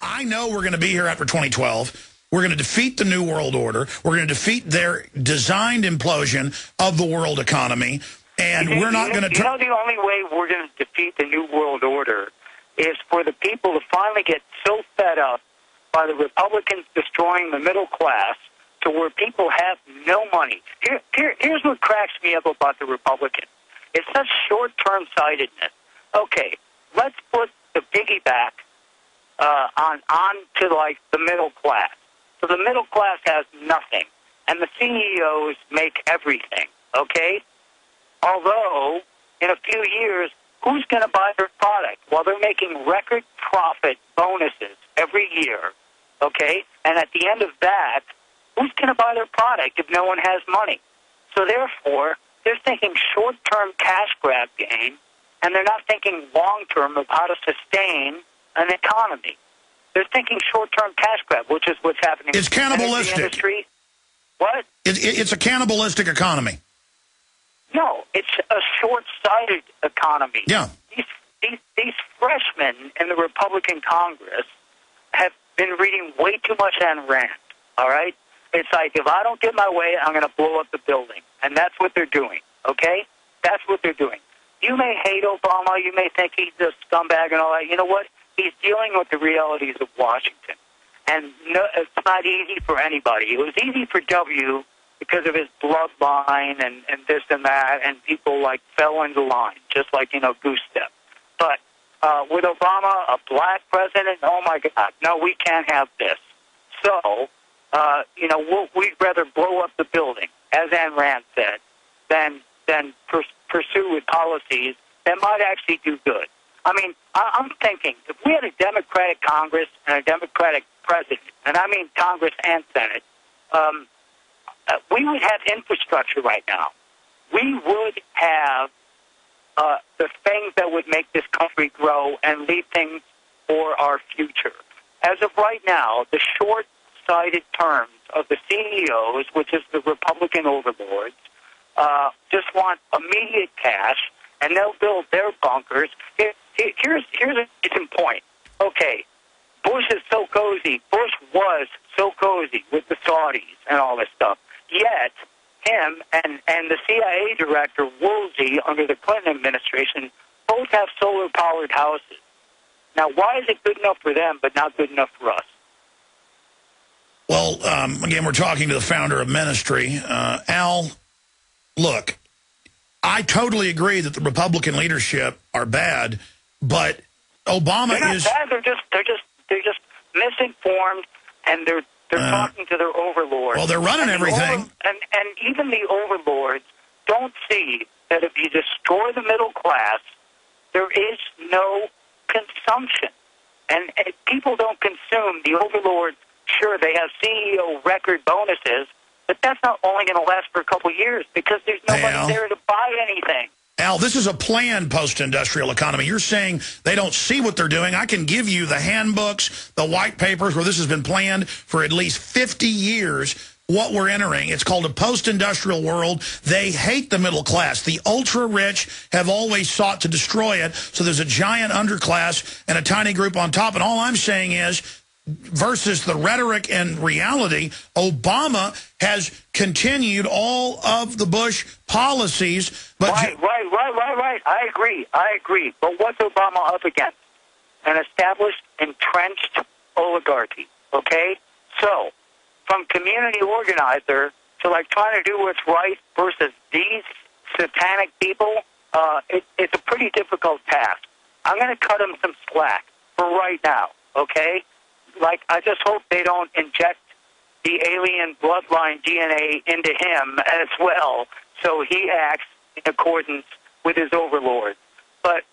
I know we're going to be here after 2012. We're going to defeat the New World Order. We're going to defeat their designed implosion of the world economy. And we're not going to... You know, the only way we're going to defeat the New World Order is for the people to finally get so fed up by the Republicans destroying the middle class to where people have no money. Here's what cracks me up about the Republicans. It's such short-term sightedness. Okay, let's put the piggyback on to like the middle class. So the middle class has nothing, and the CEOs make everything, okay? Although, in a few years, who's going to buy their product? Well, they're making record profit bonuses every year, okay? And at the end of that, who's going to buy their product if no one has money? So therefore, they're thinking short-term cash grab game, and they're not thinking long-term of how to sustain an economy. They're thinking short-term cash grab, which is what's happening. It's cannibalistic. In the industry. What? It's a cannibalistic economy. No, it's a short-sighted economy. Yeah. These freshmen in the Republican Congress have been reading way too much Ayn Rand, all right? It's like, if I don't get my way, I'm going to blow up the building. And that's what they're doing, okay? That's what they're doing. You may hate Obama. You may think he's a scumbag and all that. You know what? He's dealing with the realities of Washington. And no, it's not easy for anybody. It was easy for W because of his bloodline and this and that, and people, like, fell into line, just like, you know, Goose Step. But with Obama, a black president, oh, my God, no, we can't have this. So, you know, we'd rather blow up the building, as Ayn Rand said, than pursue with policies that might actually do good. I mean, I'm thinking, if we had a Democratic Congress and a Democratic president, and I mean Congress and Senate, we would have infrastructure right now. We would have the things that would make this country grow and leave things for our future. As of right now, the short-sighted terms of the CEOs, which is the Republican overlords, just want immediate cash, and they'll build their bunkers. Here's a decent point. Okay, Bush is so cozy. Bush was so cozy with the Saudis and all this stuff. Yet, him and the CIA director, Woolsey, under the Clinton administration, both have solar-powered houses. Now, why is it good enough for them but not good enough for us? Well, again, we're talking to the founder of Ministry. Al, look, I totally agree that the Republican leadership are bad, but Obama they're not is bad. They're just misinformed, and they're talking to their overlords. Well, they're running everything. And even the overlords don't see that if you destroy the middle class, there is no consumption. And people don't consume. The overlords, sure, they have CEO record bonuses, but that's not only going to last for a couple of years because there's nobody there to buy anything. Al, this is a planned post-industrial economy. You're saying they don't see what they're doing. I can give you the handbooks, the white papers where this has been planned for at least 50 years, what we're entering. It's called a post-industrial world. They hate the middle class. The ultra-rich have always sought to destroy it, so there's a giant underclass and a tiny group on top. And all I'm saying is, versus the rhetoric and reality, Obama has continued all of the Bush policies. But right. I agree. But what's Obama up against? An established, entrenched oligarchy, okay? So, from community organizer to, like, trying to do what's right versus these satanic people, it's a pretty difficult task. I'm going to cut him some slack for right now, okay? Like, I just hope they don't inject the alien bloodline DNA into him as well, so he acts in accordance with his overlords. But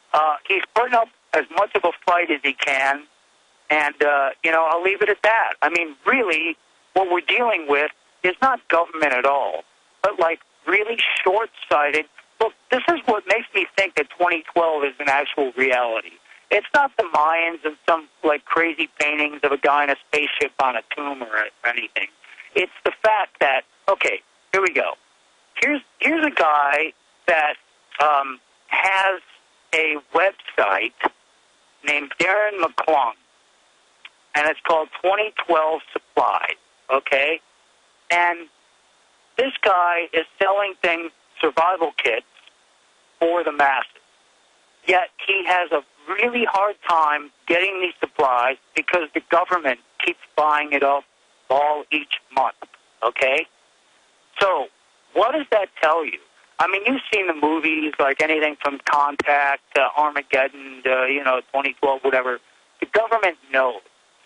he's putting up as much of a fight as he can, and, you know, I'll leave it at that. I mean, really, what we're dealing with is not government at all, but, like, really short-sighted. Look, this is what makes me think that 2012 is an actual reality. It's not the Mayans and some, like, crazy paintings of a guy in a spaceship on a tomb or anything. It's the fact that, okay, here we go. Here's a guy that has a website named Darren McClung. and it's called 2012 Supplies, okay? And this guy is selling things, survival kits, for the masses. Yet he has a really hard time getting these supplies because the government keeps buying it up all each month, okay? So what does that tell you? I mean, you've seen the movies, like anything from Contact to Armageddon to, 2012, whatever. The government knows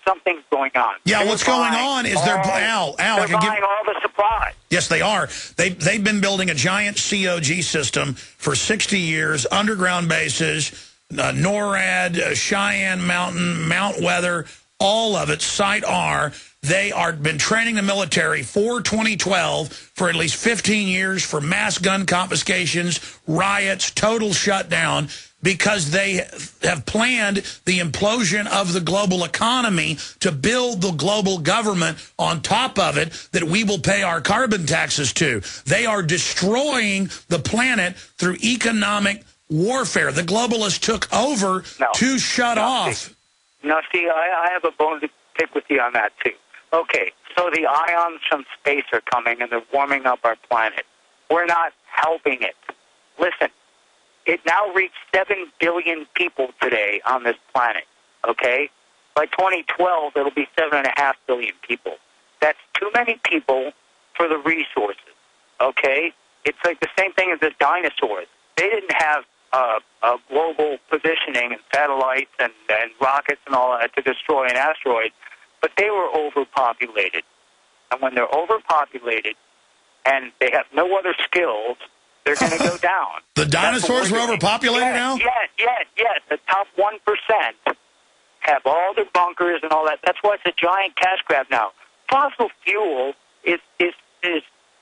something's going on. Yeah, what's going on is they're buying all the supplies. Yes, they are. They've been building a giant COG system for 60 years, underground bases, NORAD, Cheyenne Mountain, Mount Weather, all of it, Site R. They are been training the military for 2012 for at least 15 years for mass gun confiscations, riots, total shutdown, because they have planned the implosion of the global economy to build the global government on top of it that we will pay our carbon taxes to. They are destroying the planet through economic warfare. The globalists took over to shut off. Now, see, I have a bone to pick with you on that, too. Okay, so the ions from space are coming, and they're warming up our planet. We're not helping it. Listen, it now reached 7 billion people today on this planet, okay? By 2012, it'll be 7.5 billion people. That's too many people for the resources, okay? It's like the same thing as the dinosaurs. They didn't have a global positioning and satellites and rockets and all that to destroy an asteroid, but they were overpopulated. And when they're overpopulated and they have no other skills, they're going to go down. The dinosaurs were overpopulated now? Yes. The top 1% have all their bunkers and all that. That's why it's a giant cash grab now. Fossil fuel is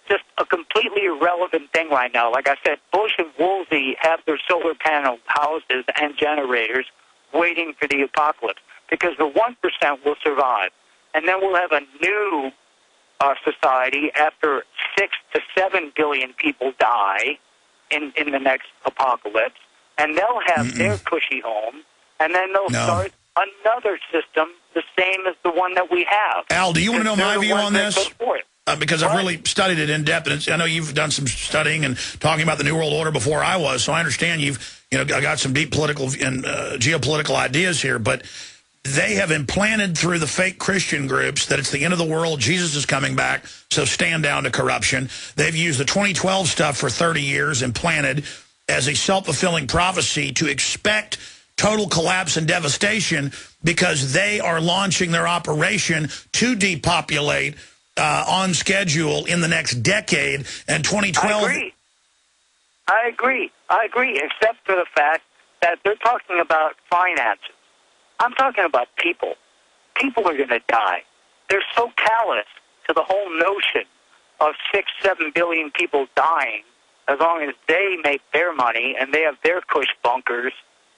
just a completely irrelevant thing right now. Like I said, Bush and Woolsey have their solar panel houses and generators waiting for the apocalypse because the 1% will survive. And then we'll have a new society after 6 to 7 billion people die in the next apocalypse. And they'll have their cushy home. And then they'll start another system the same as the one that we have. Al, do you want to know my view on this? Because I've really studied it in depth, and I know you've done some studying and talking about the New World Order before I was, so I understand you've got some deep political and geopolitical ideas here, but they have implanted through the fake Christian groups that it's the end of the world, Jesus is coming back, so stand down to corruption. They've used the 2012 stuff for 30 years, implanted as a self-fulfilling prophecy to expect total collapse and devastation because they are launching their operation to depopulate on schedule in the next decade, and 2012... I agree, except for the fact that they're talking about finances. I'm talking about people. People are going to die. They're so callous to the whole notion of 6, 7 billion people dying as long as they make their money and they have their cush bunkers,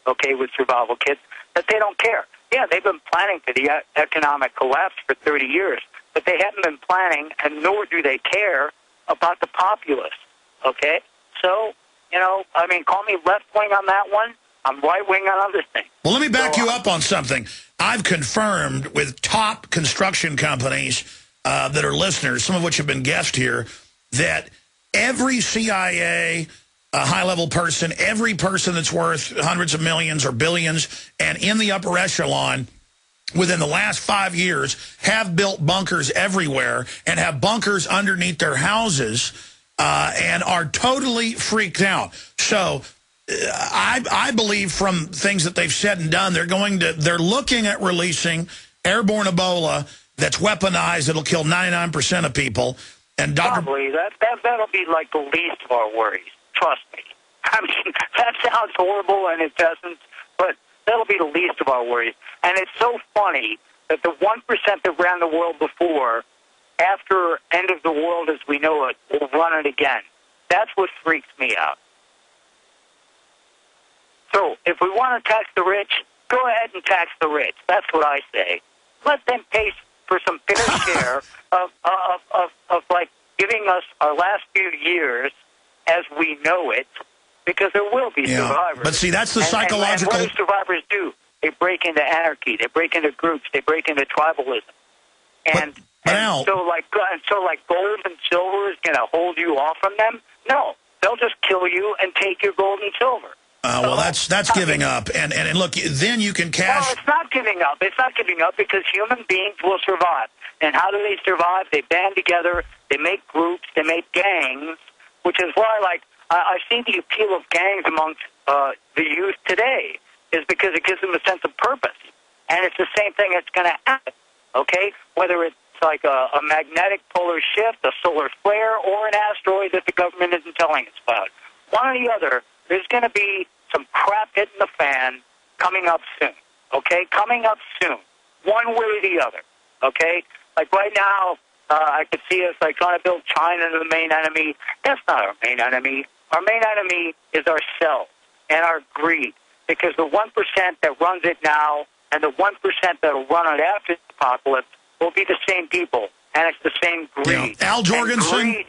okay, with survival kits, that they don't care. Yeah, they've been planning for the economic collapse for 30 years, but they haven't been planning, and nor do they care about the populace, okay? So, call me left-wing on that one. I'm right-wing on other things. Well, let me back you up on something. I've confirmed with top construction companies that are listeners, some of which have been guests here, that every CIA high-level person, every person that's worth hundreds of millions or billions, and in the upper echelon, within the last 5 years, have built bunkers everywhere and have bunkers underneath their houses and are totally freaked out. So I believe from things that they've said and done, they're looking at releasing airborne Ebola that's weaponized. It'll kill 99% of people. And Probably. That'll be like the least of our worries. Trust me. I mean, that sounds horrible, and it doesn't, but that'll be the least of our worries. And it's so funny that the 1% that ran the world before, after end of the world as we know it, will run it again. That's what freaks me out. So if we want to tax the rich, go ahead and tax the rich. That's what I say. Let them pay for some fair share of like giving us our last few years as we know it, because there will be survivors. But see, that's the psychological... And what do survivors do? they break into anarchy, they break into groups, they break into tribalism. And, so like gold and silver is going to hold you off from them? No, they'll just kill you and take your gold and silver. Well, that's giving up. And look, then you can cash. No, it's not giving up. It's not giving up because human beings will survive. And how do they survive? They band together. They make groups. They make gangs, which is why, like, I see the appeal of gangs amongst the youth today is because it gives them a sense of purpose. And it's the same thing that's going to happen, okay? Whether it's like a magnetic polar shift, a solar flare, or an asteroid that the government isn't telling us about. One or the other, there's going to be some crap hitting the fan coming up soon, okay? Coming up soon, one way or the other, okay? Like right now, I could see us like trying to build China into the main enemy. That's not our main enemy. Our main enemy is ourselves and our greed, because the 1% that runs it now and the 1% that will run it after the apocalypse will be the same people, and it's the same greed. Yeah. Al Jourgensen?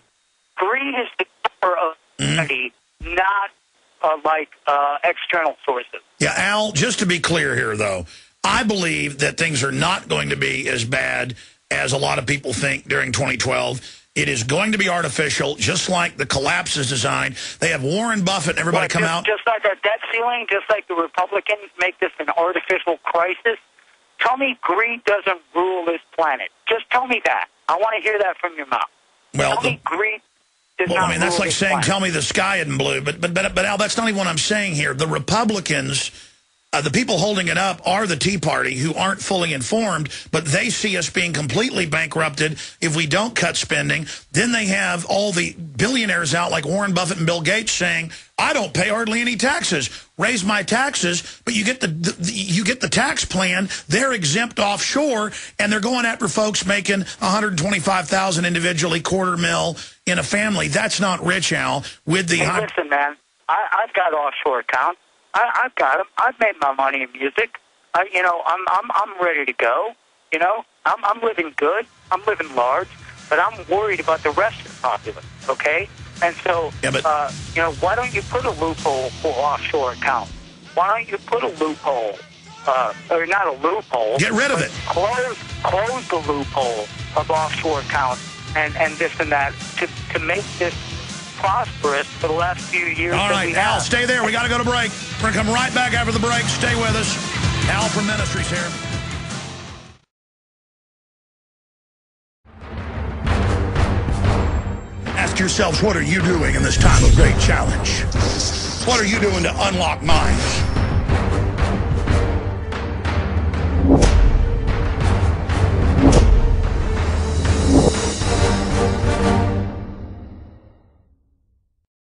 Greed is the core of humanity, not external sources. Yeah, Al, just to be clear here, though, I believe that things are not going to be as bad as a lot of people think during 2012. It is going to be artificial, just like the collapse is designed. They have Warren Buffett and everybody come out. Just like that debt ceiling, just like the Republicans make this an artificial crisis. Tell me greed doesn't rule this planet. Just tell me that. I want to hear that from your mouth. Well, tell me greed does not rule that's like this saying, planet. tell me the sky isn't blue. But Al, that's not even what I'm saying here. The Republicans, the people holding it up are the Tea Party, who aren't fully informed, but they see us being completely bankrupted if we don't cut spending. Then they have all the billionaires out like Warren Buffett and Bill Gates saying, I don't pay hardly any taxes. Raise my taxes, but you get the tax plan. They're exempt offshore, and they're going after folks making $125,000 individually, $250,000 in a family. That's not rich, Al. With the listen, man, I've got offshore accounts. I've got them. I've made my money in music. I'm ready to go. I'm living good. I'm living large, but I'm worried about the rest of the populace. Okay. And so, why don't you put a loophole for offshore accounts? Why don't you put a loophole, or not a loophole? Get rid of it. Close the loophole of offshore accounts and this and that to make this prosperous for the last few years. All right, Al, stay there. We got to go to break. We're going to come right back after the break. Stay with us. Al from Ministries here. Ask yourselves, what are you doing in this time of great challenge? What are you doing to unlock minds?